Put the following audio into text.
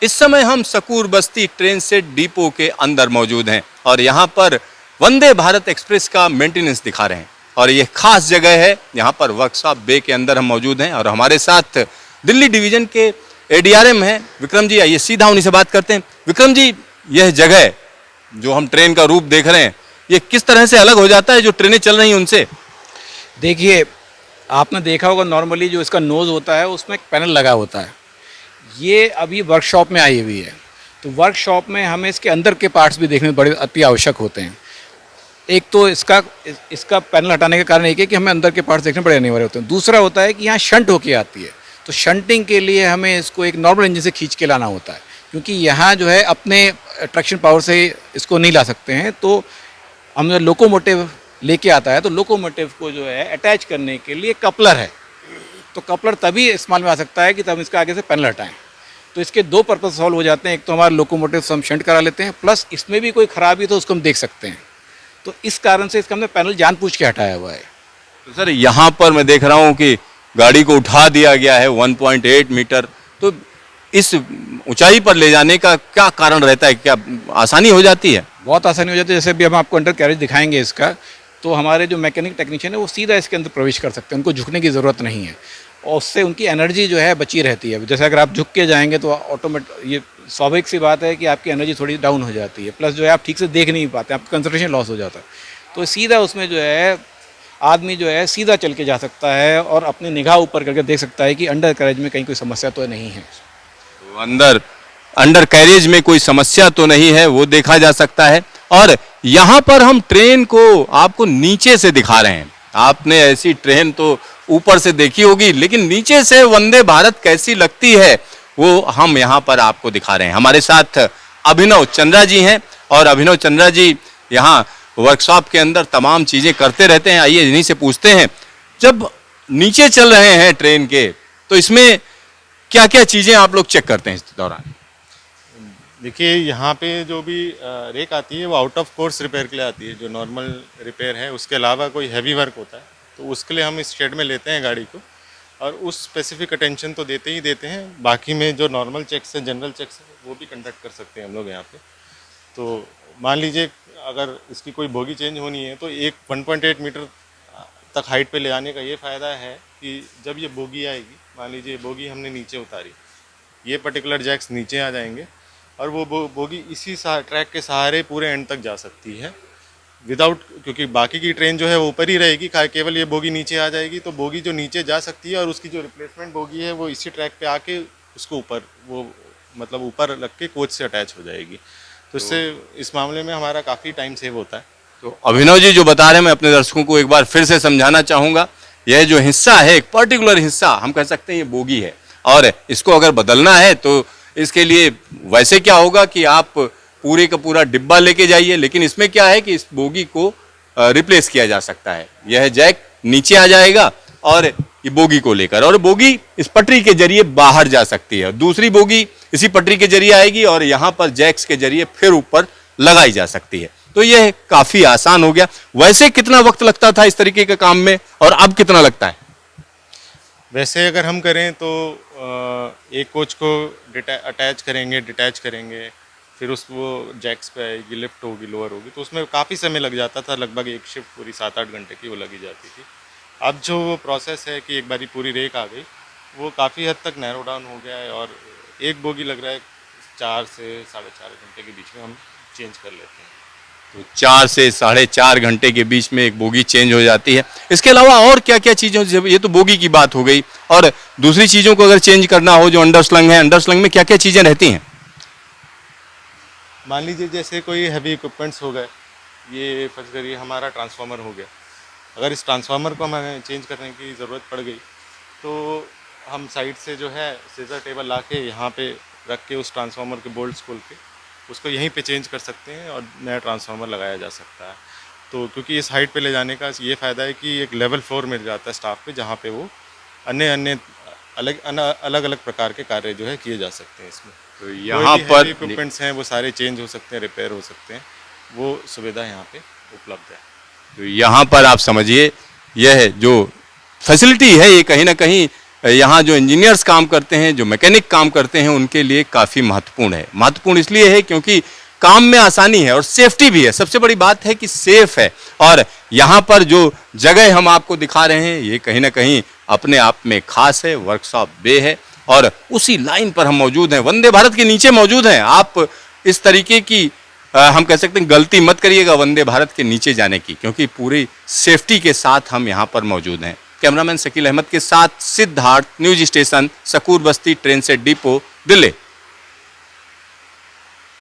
इस समय हम सकूर बस्ती ट्रेन से डिपो के अंदर मौजूद हैं और यहाँ पर वंदे भारत एक्सप्रेस का मेंटेनेंस दिखा रहे हैं और ये खास जगह है। यहाँ पर वर्कशॉप बे के अंदर हम मौजूद हैं और हमारे साथ दिल्ली डिवीजन के एडीआरएम हैं विक्रम जी। आइए सीधा उन्हीं से बात करते हैं। विक्रम जी, यह जगह जो हम ट्रेन का रूप देख रहे हैं, ये किस तरह से अलग हो जाता है जो ट्रेनें चल रही हैं उनसे? देखिए, आपने देखा होगा नॉर्मली जो इसका नोज़ होता है उसमें एक पैनल लगा होता है। ये अभी वर्कशॉप में आई हुई है, तो वर्कशॉप में हमें इसके अंदर के पार्ट्स भी देखने बड़े अति आवश्यक होते हैं। एक तो इसका पैनल हटाने का कारण एक है कि हमें अंदर के पार्ट्स देखने बड़े अनिवार्य होते हैं। दूसरा होता है कि यहाँ शंट होके आती है, तो शंटिंग के लिए हमें इसको एक नॉर्मल इंजन से खींच के लाना होता है, क्योंकि यहाँ जो है अपने ट्रैक्शन पावर से इसको नहीं ला सकते हैं। तो हम जो लोकोमोटिव लेके आता है, तो लोकोमोटिव को जो है अटैच करने के लिए कपलर है, तो कपलर तभी इस्तेमाल में आ सकता है कि तब इसका आगे से पैनल हटाएं। तो इसके दो पर्पस सॉल्व हो जाते हैं। एक तो हमारा लोकोमोटिव हम शंट करा लेते हैं, प्लस इसमें भी कोई खराबी तो उसको हम देख सकते हैं। तो इस कारण से इसका हमने पैनल जानबूझ के हटाया हुआ है। तो सर, यहाँ पर मैं देख रहा हूँ कि गाड़ी को उठा दिया गया है 1.8 मीटर। तो इस ऊंचाई पर ले जाने का क्या कारण रहता है? क्या आसानी हो जाती है? बहुत आसानी हो जाती है। जैसे भी हम आपको अंडर कैरेज दिखाएंगे इसका, तो हमारे जो मैकेनिक टेक्नीशियन है वो सीधा इसके अंदर प्रवेश कर सकते हैं, उनको झुकने की ज़रूरत नहीं है और उससे उनकी एनर्जी जो है बची रहती है। जैसे अगर आप झुक के जाएंगे तो ये स्वाभाविक सी बात है कि आपकी एनर्जी थोड़ी डाउन हो जाती है, प्लस जो है आप ठीक से देख नहीं पाते, आपका कंसंट्रेशन लॉस हो जाता है। तो सीधा उसमें जो है आदमी जो है सीधा चल के जा सकता है और अपनी निगाह ऊपर करके देख सकता है कि अंडर कैरेज में कहीं कोई समस्या तो नहीं है। तो अंडर कैरेज में कोई समस्या तो नहीं है, वो देखा जा सकता है। और यहाँ पर हम ट्रेन को आपको नीचे से दिखा रहे हैं। आपने ऐसी ट्रेन तो ऊपर से देखी होगी, लेकिन नीचे से वंदे भारत कैसी लगती है वो हम यहाँ पर आपको दिखा रहे हैं। हमारे साथ अभिनव चंद्रा जी हैं और अभिनव चंद्रा जी यहाँ वर्कशॉप के अंदर तमाम चीजें करते रहते हैं। आइए इन्हीं से पूछते हैं, जब नीचे चल रहे हैं ट्रेन के, तो इसमें क्या क्या चीजें आप लोग चेक करते हैं इस दौरान? देखिए, यहाँ पे जो भी रेक आती है वो आउट ऑफ कोर्स रिपेयर के लिए आती है। जो नॉर्मल रिपेयर है उसके अलावा कोई हैवी वर्क होता है तो उसके लिए हम इस शेड में लेते हैं गाड़ी को, और उस स्पेसिफिक अटेंशन तो देते ही देते हैं। बाकी में जो नॉर्मल चेक्स है, जनरल चेक्स है, वो भी कंडक्ट कर सकते हैं हम लोग यहाँ पे। तो मान लीजिए अगर इसकी कोई बोगी चेंज होनी है तो एक 1.8 मीटर तक हाइट पे ले आने का ये फ़ायदा है कि जब ये बोगी आएगी, मान लीजिए बोगी हमने नीचे उतारी, ये पर्टिकुलर जैक्स नीचे आ जाएंगे और वो बोगी इसी ट्रैक के सहारे पूरे एंड तक जा सकती है विदाउट, क्योंकि बाकी की ट्रेन जो है वो ऊपर ही रहेगी, केवल ये बोगी नीचे आ जाएगी। तो बोगी जो नीचे जा सकती है और उसकी जो रिप्लेसमेंट बोगी है वो इसी ट्रैक पे आके उसको ऊपर, वो मतलब ऊपर रख के कोच से अटैच हो जाएगी। तो इससे इस मामले में हमारा काफ़ी टाइम सेव होता है। तो अभिनव जी जो बता रहे हैं, मैं अपने दर्शकों को एक बार फिर से समझाना चाहूँगा। यह जो हिस्सा है, एक पर्टिकुलर हिस्सा हम कह सकते हैं ये बोगी है, और इसको अगर बदलना है तो इसके लिए वैसे क्या होगा कि आप पूरे का पूरा डिब्बा लेके जाइए, लेकिन इसमें क्या है कि इस बोगी को रिप्लेस किया जा सकता है। यह जैक नीचे आ जाएगा और ये बोगी को लेकर, और बोगी इस पटरी के जरिए बाहर जा सकती है, दूसरी बोगी इसी पटरी के जरिए आएगी और यहाँ पर जैक्स के जरिए फिर ऊपर लगाई जा सकती है। तो यह काफी आसान हो गया। वैसे कितना वक्त लगता था इस तरीके के काम में और अब कितना लगता है? वैसे अगर हम करें तो एक कोच को अटैच करेंगे, डिटैच करेंगे, फिर उस वो जैक्स पे आएगी, लिफ्ट होगी, लोअर होगी, तो उसमें काफ़ी समय लग जाता था। लगभग एक शिफ्ट पूरी 7-8 घंटे की वो लगी जाती थी। अब जो वो प्रोसेस है कि एक बारी पूरी रेक आ गई, वो काफ़ी हद तक नैरो डाउन हो गया है और एक बोगी लग रहा है 4 से 4.5 घंटे के बीच में हम चेंज कर लेते हैं। तो 4 से 4.5 घंटे के बीच में एक बोगी चेंज हो जाती है। इसके अलावा और क्या क्या चीज़ें, ये तो बोगी की बात हो गई, और दूसरी चीज़ों को अगर चेंज करना हो जो अंडरस्लंग है, अंडरस्लंग में क्या क्या चीज़ें रहती हैं? मान लीजिए जैसे कोई हैवी इक्विपमेंट्स हो गए, ये फर्ज करिए हमारा ट्रांसफार्मर हो गया, अगर इस ट्रांसफार्मर को हमें चेंज करने की ज़रूरत पड़ गई तो हम साइड से जो है सीजर टेबल ला के यहाँ पे रख के उस ट्रांसफार्मर के बोल्ट्स खोल के उसको यहीं पे चेंज कर सकते हैं और नया ट्रांसफार्मर लगाया जा सकता है। तो क्योंकि इस हाइट पे ले जाने का ये फ़ायदा है कि एक लेवल फ्लोर मिल जाता है स्टाफ पे, जहाँ पे वो अन्य अलग अलग प्रकार के कार्य जो है किए जा सकते हैं इसमें। तो यहाँ पर इक्विपमेंट्स हैं वो सारे चेंज हो सकते हैं, रिपेयर हो सकते हैं, वो सुविधा यहाँ पे उपलब्ध है। तो यहाँ पर आप समझिए, यह जो फैसिलिटी है ये कहीं ना कहीं यहाँ जो इंजीनियर्स काम करते हैं, जो मैकेनिक काम करते हैं, उनके लिए काफ़ी महत्वपूर्ण है। महत्वपूर्ण इसलिए है क्योंकि काम में आसानी है और सेफ्टी भी है। सबसे बड़ी बात है कि सेफ है। और यहाँ पर जो जगह हम आपको दिखा रहे हैं ये कहीं ना कहीं अपने आप में खास है, वर्कशॉप बे है और उसी लाइन पर हम मौजूद हैं, वंदे भारत के नीचे मौजूद हैं। आप इस तरीके की हम कह सकते हैं गलती मत करिएगा वंदे भारत के नीचे जाने की, क्योंकि पूरी सेफ्टी के साथ हम यहाँ पर मौजूद हैं। कैमरामैन शकील अहमद के साथ सिद्धार्थ, न्यूज स्टेशन सकूर बस्ती ट्रेन से डिपो, दिल्ली।